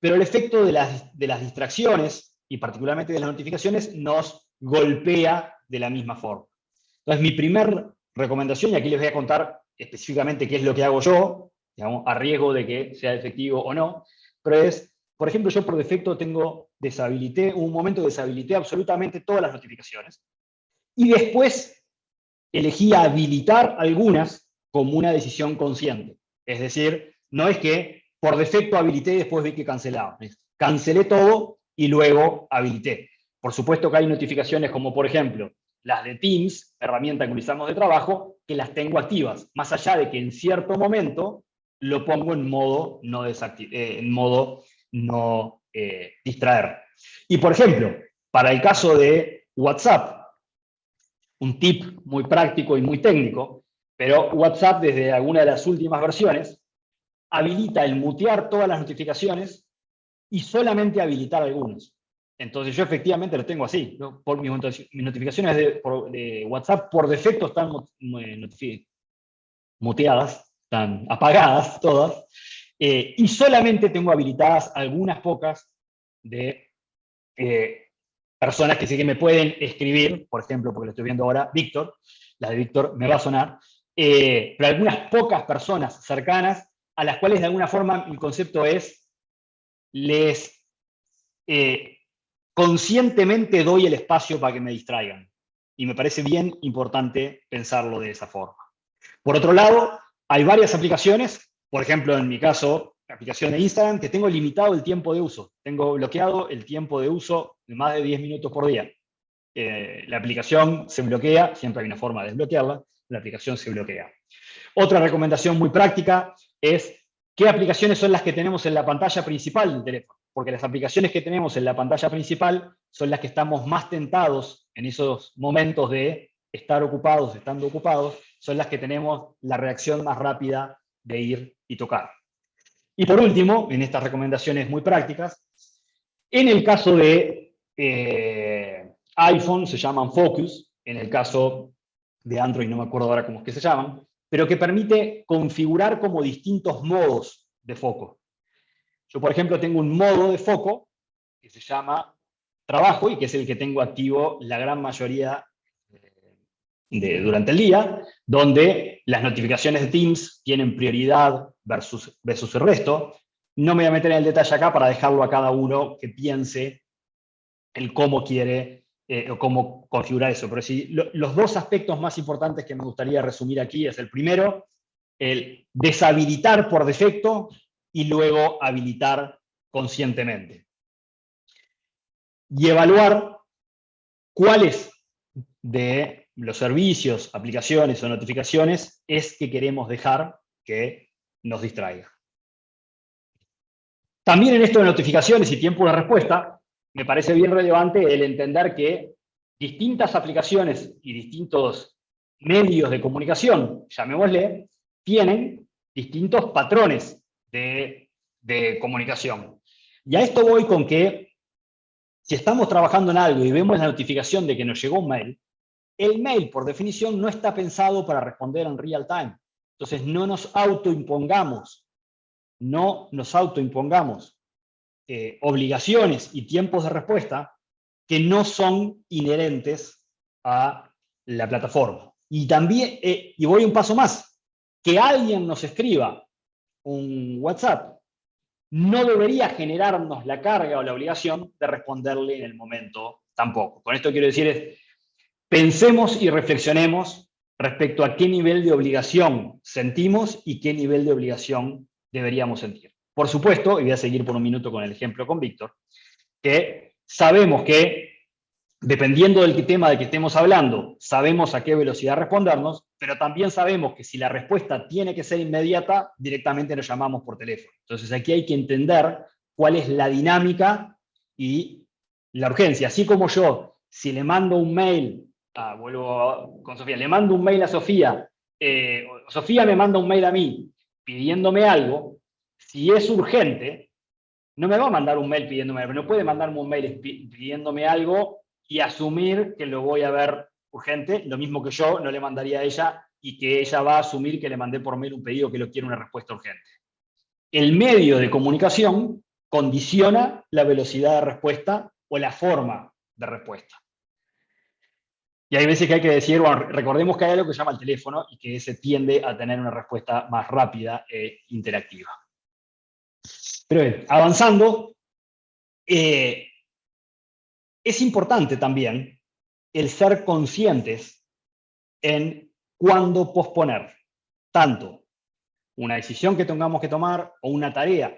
Speaker 1: Pero el efecto de las distracciones, y particularmente de las notificaciones, nos golpea de la misma forma. Entonces, mi primer recomendación, y aquí les voy a contar específicamente qué es lo que hago yo, digamos, a riesgo de que sea efectivo o no, pero es, por ejemplo, yo por defecto hubo un momento deshabilité absolutamente todas las notificaciones, y después elegí habilitar algunas como una decisión consciente. Es decir, no es que por defecto habilité y después vi que cancelaba. Cancelé todo y luego habilité. Por supuesto que hay notificaciones como, por ejemplo, las de Teams, herramienta que utilizamos de trabajo, que las tengo activas, más allá de que en cierto momento lo pongo en modo no distraer. Y, por ejemplo, para el caso de WhatsApp, un tip muy práctico y muy técnico, pero WhatsApp desde alguna de las últimas versiones habilita el mutear todas las notificaciones y solamente habilitar algunos. Entonces yo efectivamente lo tengo así, ¿no? Por mis notificaciones de WhatsApp por defecto están muteadas, están apagadas todas, y solamente tengo habilitadas algunas pocas de personas que sí que me pueden escribir, por ejemplo, porque lo estoy viendo ahora, Víctor, la de Víctor me va a sonar, pero algunas pocas personas cercanas a las cuales de alguna forma el concepto es, les conscientemente doy el espacio para que me distraigan. Y me parece bien importante pensarlo de esa forma. Por otro lado, hay varias aplicaciones, por ejemplo, en mi caso, la aplicación de Instagram, que tengo limitado el tiempo de uso. Tengo bloqueado el tiempo de uso de más de 10 minutos por día. la aplicación se bloquea, siempre hay una forma de desbloquearla, la aplicación se bloquea. Otra recomendación muy práctica es qué aplicaciones son las que tenemos en la pantalla principal del teléfono, porque las aplicaciones que tenemos en la pantalla principal son las que estamos más tentados en esos momentos de estar ocupados, estando ocupados, son las que tenemos la reacción más rápida de ir y tocar. Y por último, en estas recomendaciones muy prácticas, en el caso de iPhone se llaman Focus, en el caso de Android no me acuerdo ahora cómo es que se llaman, pero que permite configurar como distintos modos de foco. Yo, por ejemplo, tengo un modo de foco que se llama trabajo y que es el que tengo activo la gran mayoría durante el día, donde las notificaciones de Teams tienen prioridad versus el resto. No me voy a meter en el detalle acá para dejarlo a cada uno que piense el cómo quiere o cómo configurar eso. Pero sí, los dos aspectos más importantes que me gustaría resumir aquí es el primero, el deshabilitar por defecto y luego habilitar conscientemente. Y evaluar cuáles de los servicios, aplicaciones o notificaciones es que queremos dejar que nos distraiga. También en esto de notificaciones y tiempo de respuesta, me parece bien relevante el entender que distintas aplicaciones y distintos medios de comunicación, llamémosle, tienen distintos patrones de comunicación. Y a esto voy con que si estamos trabajando en algo y vemos la notificación de que nos llegó un mail, el mail, por definición, no está pensado para responder en real time. Entonces, no nos autoimpongamos obligaciones y tiempos de respuesta que no son inherentes a la plataforma. Y también, y voy un paso más, que alguien nos escriba un WhatsApp no debería generarnos la carga o la obligación de responderle en el momento tampoco. Con esto quiero decir pensemos y reflexionemos respecto a qué nivel de obligación sentimos y qué nivel de obligación deberíamos sentir. Por supuesto, y voy a seguir por un minuto con el ejemplo con Víctor, que sabemos que, dependiendo del tema del que estemos hablando, sabemos a qué velocidad respondernos, pero también sabemos que si la respuesta tiene que ser inmediata, directamente lo llamamos por teléfono. Entonces aquí hay que entender cuál es la dinámica y la urgencia. Así como yo, si le mando un mail, vuelvo con Sofía, le mando un mail a Sofía, Sofía me manda un mail a mí pidiéndome algo, si es urgente, no me va a mandar un mail pidiéndome algo, no puede mandarme un mail pidiéndome algo y asumir que lo voy a ver urgente, lo mismo que yo no le mandaría a ella y que ella va a asumir que le mandé por mail un pedido que lo quiere una respuesta urgente. El medio de comunicación condiciona la velocidad de respuesta o la forma de respuesta. Y hay veces que hay que decir, bueno, recordemos que hay algo que se llama el teléfono y que ese tiende a tener una respuesta más rápida e interactiva. Pero bien, avanzando, es importante también el ser conscientes en cuándo posponer tanto una decisión que tengamos que tomar o una tarea.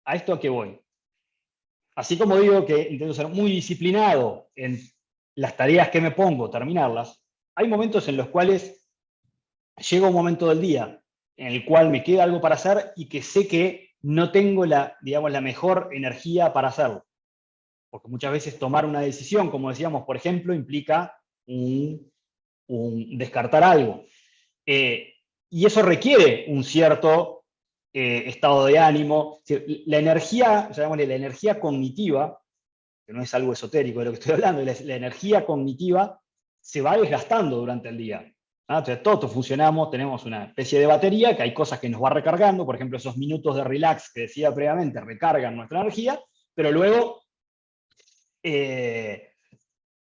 Speaker 1: ¿A esto a qué voy? Así como digo que intento ser muy disciplinado en las tareas que me pongo, terminarlas, hay momentos en los cuales llega un momento del día en el cual me queda algo para hacer y que sé que no tengo la mejor energía para hacerlo. Porque muchas veces tomar una decisión, como decíamos, por ejemplo, implica un descartar algo. Y eso requiere un cierto estado de ánimo. La energía, llamémosle la energía cognitiva, que no es algo esotérico de lo que estoy hablando, la energía cognitiva se va desgastando durante el día. Entonces todos funcionamos, tenemos una especie de batería, que hay cosas que nos va recargando, por ejemplo, esos minutos de relax que decía previamente recargan nuestra energía, pero luego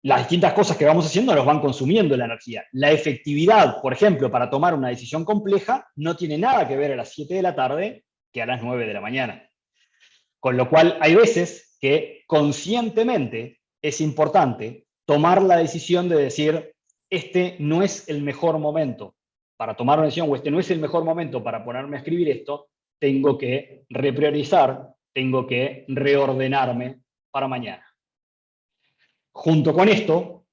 Speaker 1: las distintas cosas que vamos haciendo nos van consumiendo la energía. La efectividad, por ejemplo, para tomar una decisión compleja, no tiene nada que ver a las 7 de la tarde que a las 9 de la mañana. Con lo cual, hay veces que conscientemente es importante tomar la decisión de decir, este no es el mejor momento para tomar una decisión, o este no es el mejor momento para ponerme a escribir esto, tengo que repriorizar, tengo que reordenarme para mañana. Junto con esto,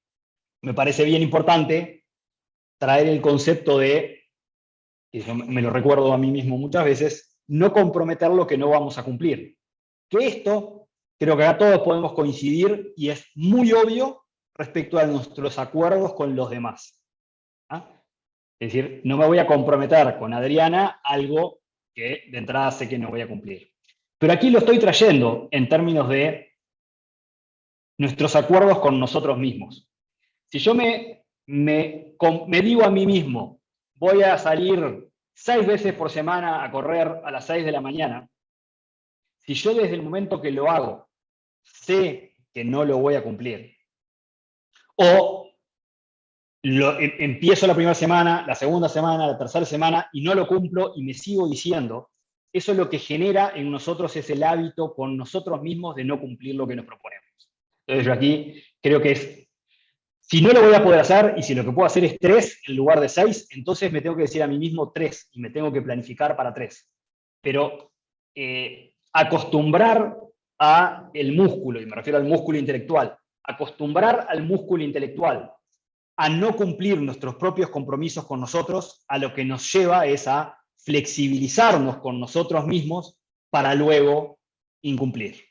Speaker 1: me parece bien importante traer el concepto de, y yo me lo recuerdo a mí mismo muchas veces, no comprometer lo que no vamos a cumplir. Que esto, creo que acá todos podemos coincidir y es muy obvio respecto a nuestros acuerdos con los demás. ¿Ah? Es decir, no me voy a comprometer con Adriana algo que de entrada sé que no voy a cumplir. Pero aquí lo estoy trayendo en términos de nuestros acuerdos con nosotros mismos. Si yo me digo a mí mismo, voy a salir 6 veces por semana a correr a las 6 de la mañana, si yo desde el momento que lo hago sé que no lo voy a cumplir, o empiezo la primera semana, la segunda semana, la tercera semana y no lo cumplo y me sigo diciendo, eso lo que genera en nosotros es el hábito con nosotros mismos de no cumplir lo que nos proponemos. Entonces yo aquí creo que es, si no lo voy a poder hacer y si lo que puedo hacer es 3 en lugar de 6, entonces me tengo que decir a mí mismo 3 y me tengo que planificar para 3. Pero acostumbrar a el músculo, y me refiero al músculo intelectual, acostumbrar al músculo intelectual a no cumplir nuestros propios compromisos con nosotros, a lo que nos lleva es a flexibilizarnos con nosotros mismos para luego incumplir.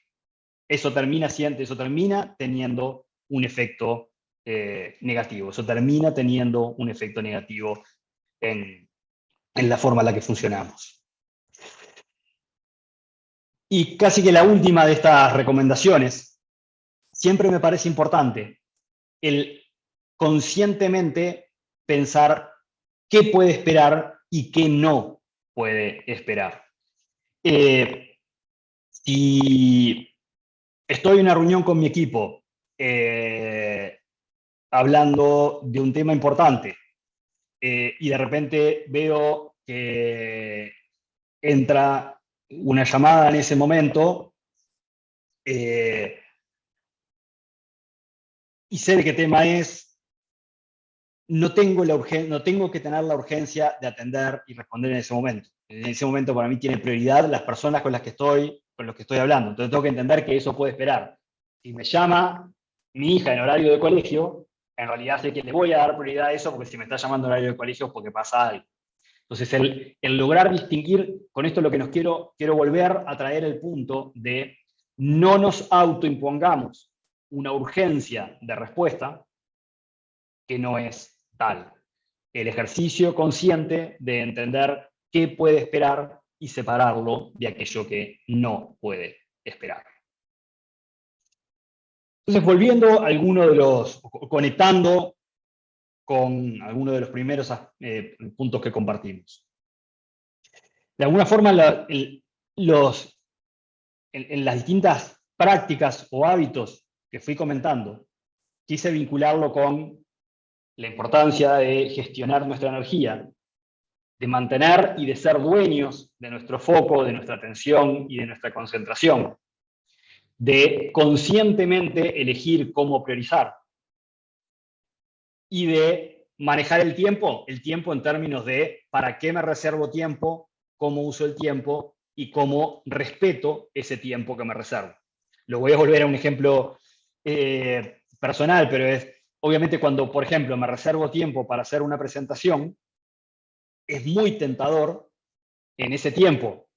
Speaker 1: Eso termina teniendo un efecto negativo, eso termina teniendo un efecto negativo en la forma en la que funcionamos. Y casi que la última de estas recomendaciones, siempre me parece importante el conscientemente pensar qué puede esperar y qué no puede esperar. Si estoy en una reunión con mi equipo hablando de un tema importante y de repente veo que entra una llamada en ese momento y sé de qué tema es, no tengo que tener la urgencia de atender y responder en ese momento. En ese momento para mí tiene prioridad las personas con las que estoy hablando. Entonces tengo que entender que eso puede esperar. Si me llama mi hija en horario de colegio, en realidad sé que le voy a dar prioridad a eso porque si me está llamando en horario de colegio es porque pasa algo. Entonces el lograr distinguir, con esto lo que nos quiero volver a traer el punto de no nos autoimpongamos una urgencia de respuesta que no es tal. El ejercicio consciente de entender qué puede esperar y separarlo de aquello que no puede esperar. Entonces, volviendo a alguno de los, conectando con alguno de los primeros puntos que compartimos. De alguna forma, en las distintas prácticas o hábitos que fui comentando, quise vincularlo con la importancia de gestionar nuestra energía, de mantener y de ser dueños de nuestro foco, de nuestra atención y de nuestra concentración, de conscientemente elegir cómo priorizar y de manejar el tiempo en términos de para qué me reservo tiempo, cómo uso el tiempo y cómo respeto ese tiempo que me reservo. Lo voy a volver a un ejemplo personal, pero es obviamente cuando, por ejemplo, me reservo tiempo para hacer una presentación, es muy tentador en ese tiempo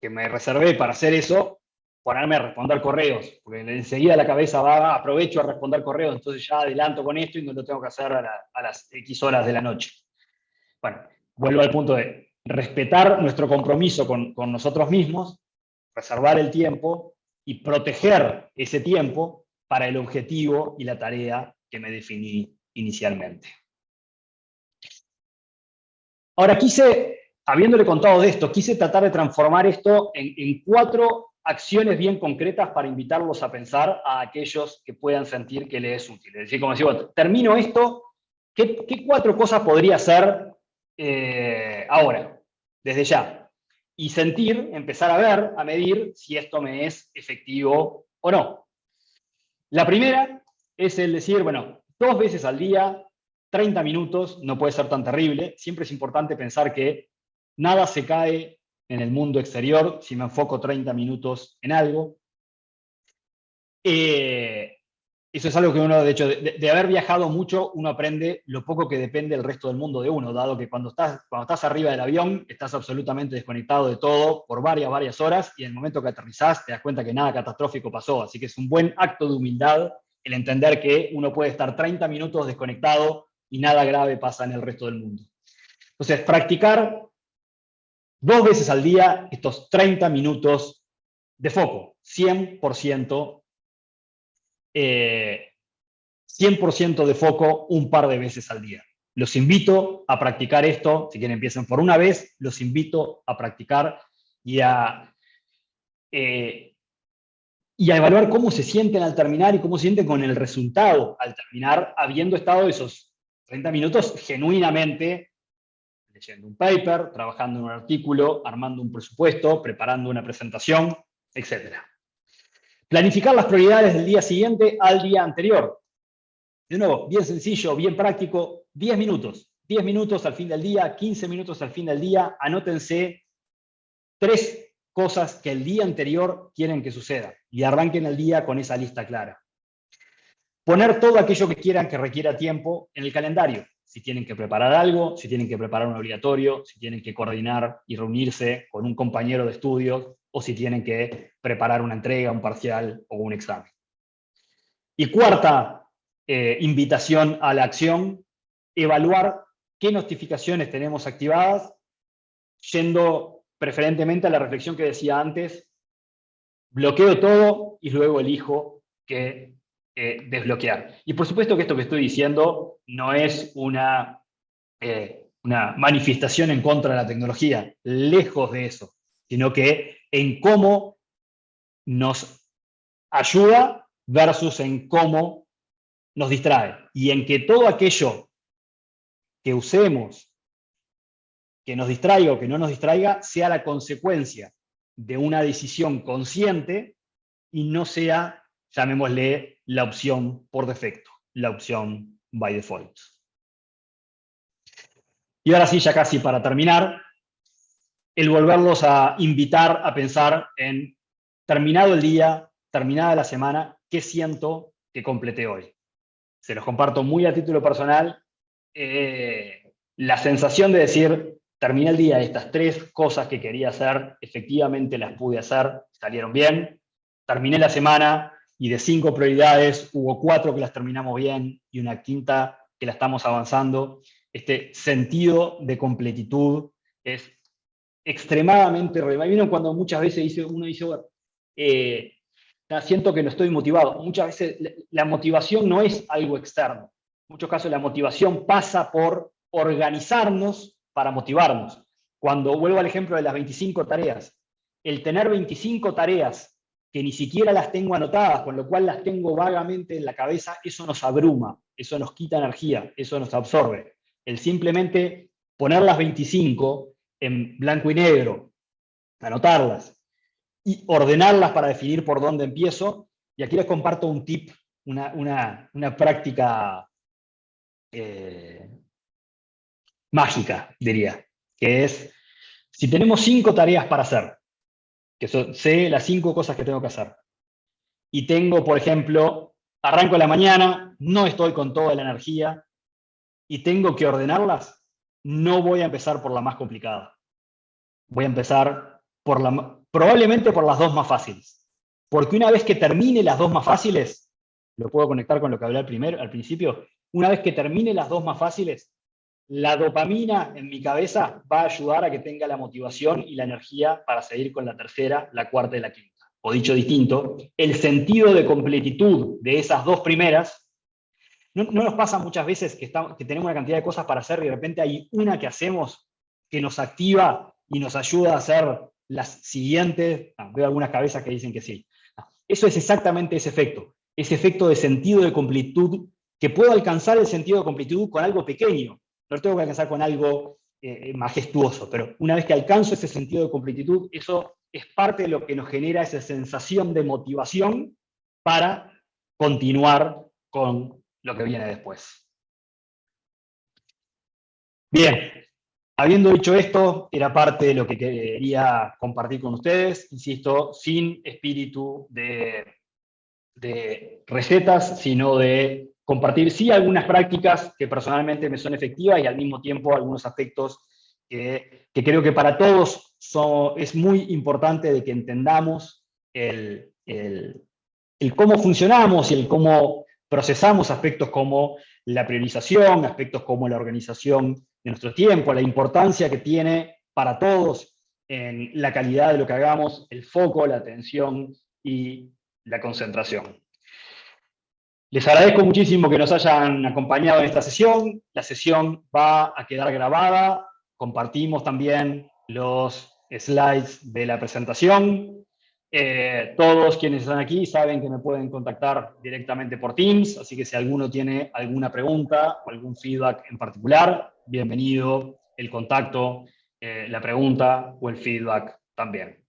Speaker 1: que me reservé para hacer eso, ponerme a responder correos, porque enseguida la cabeza va, aprovecho a responder correos, entonces ya adelanto con esto y no lo tengo que hacer a las X horas de la noche. Bueno, vuelvo al punto de respetar nuestro compromiso con nosotros mismos, reservar el tiempo y proteger ese tiempo para el objetivo y la tarea que me definí inicialmente. Ahora habiéndole contado de esto, quise tratar de transformar esto en 4 acciones bien concretas para invitarlos a pensar a aquellos que puedan sentir que les es útil. Es decir, como decir, bueno, termino esto, ¿qué 4 cosas podría hacer ahora, desde ya? Y empezar a ver, a medir si esto me es efectivo o no. La primera es el decir, bueno, 2 veces al día, 30 minutos, no puede ser tan terrible. Siempre es importante pensar que nada se cae en el mundo exterior si me enfoco 30 minutos en algo. eso es algo que uno, de hecho, de haber viajado mucho, uno aprende lo poco que depende el resto del mundo de uno, dado que cuando estás arriba del avión, estás absolutamente desconectado de todo por varias horas, y en el momento que aterrizás te das cuenta que nada catastrófico pasó. Así que es un buen acto de humildad el entender que uno puede estar 30 minutos desconectado y nada grave pasa en el resto del mundo. Entonces, practicar 2 veces al día estos 30 minutos de foco, 100%, 100% de foco un par de veces al día. Los invito a practicar esto, si quieren empiecen por una vez, los invito a practicar y a evaluar cómo se sienten al terminar y cómo se sienten con el resultado al terminar, habiendo estado esos 30 minutos genuinamente leyendo un paper, trabajando en un artículo, armando un presupuesto, preparando una presentación, etc. Planificar las prioridades del día siguiente al día anterior. De nuevo, bien sencillo, bien práctico, 10 minutos. 10 minutos al fin del día, 15 minutos al fin del día. Anótense 3 cosas que el día anterior quieren que suceda y arranquen el día con esa lista clara. Poner todo aquello que quieran que requiera tiempo en el calendario. Si tienen que preparar algo, si tienen que preparar un obligatorio, si tienen que coordinar y reunirse con un compañero de estudios, o si tienen que preparar una entrega, un parcial o un examen. Y cuarta invitación a la acción, evaluar qué notificaciones tenemos activadas, yendo preferentemente a la reflexión que decía antes, bloqueo todo y luego elijo qué desbloquear. Y por supuesto que esto que estoy diciendo no es una manifestación en contra de la tecnología, lejos de eso, sino que en cómo nos ayuda versus en cómo nos distrae. Y en que todo aquello que usemos, que nos distraiga o que no nos distraiga, sea la consecuencia de una decisión consciente y no sea, llamémosle, la opción por defecto, la opción by default. Y ahora sí, ya casi para terminar, el volverlos a invitar a pensar en, terminado el día, terminada la semana, ¿qué siento que completé hoy? Se los comparto muy a título personal. La sensación de decir, terminé el día, estas 3 cosas que quería hacer, efectivamente las pude hacer, salieron bien. Terminé la semana y de 5 prioridades hubo 4 que las terminamos bien y una quinta que la estamos avanzando. Este sentido de completitud es extremadamente relevante. Cuando muchas veces uno dice, bueno, siento que no estoy motivado. Muchas veces la motivación no es algo externo. En muchos casos la motivación pasa por organizarnos para motivarnos. Cuando vuelvo al ejemplo de las 25 tareas, el tener 25 tareas que ni siquiera las tengo anotadas, con lo cual las tengo vagamente en la cabeza, eso nos abruma, eso nos quita energía, eso nos absorbe. El simplemente poner las 25 en blanco y negro, anotarlas y ordenarlas para definir por dónde empiezo. Y aquí les comparto un tip, una práctica mágica, diría, que es, si tenemos 5 tareas para hacer, que sé las 5 cosas que tengo que hacer, y tengo, por ejemplo, arranco la mañana, no estoy con toda la energía, y tengo que ordenarlas, no voy a empezar por la más complicada. Voy a empezar probablemente por las 2 más fáciles. Porque una vez que termine las 2 más fáciles, lo puedo conectar con lo que hablé al principio, una vez que termine las 2 más fáciles, la dopamina en mi cabeza va a ayudar a que tenga la motivación y la energía para seguir con la tercera, la cuarta y la quinta. O dicho distinto, el sentido de completitud de esas 2 primeras, no nos pasa muchas veces que tenemos una cantidad de cosas para hacer y de repente hay una que hacemos que nos activa y nos ayuda a hacer las siguientes. Veo algunas cabezas que dicen que sí. Eso es exactamente ese efecto de sentido de completud, que puedo alcanzar el sentido de completud con algo pequeño, no lo tengo que alcanzar con algo majestuoso, pero una vez que alcanzo ese sentido de completitud, eso es parte de lo que nos genera esa sensación de motivación para continuar con lo que viene después. Bien, habiendo dicho esto, era parte de lo que quería compartir con ustedes, insisto, sin espíritu de de recetas, sino de compartir, sí, algunas prácticas que personalmente me son efectivas y al mismo tiempo algunos aspectos que creo que para todos es muy importante de que entendamos el cómo funcionamos y el cómo procesamos aspectos como la priorización, aspectos como la organización de nuestro tiempo, la importancia que tiene para todos en la calidad de lo que hagamos, el foco, la atención y la concentración. Les agradezco muchísimo que nos hayan acompañado en esta sesión. La sesión va a quedar grabada. Compartimos también los slides de la presentación. Todos quienes están aquí saben que me pueden contactar directamente por Teams, así que si alguno tiene alguna pregunta o algún feedback en particular, bienvenido el contacto, la pregunta o el feedback también.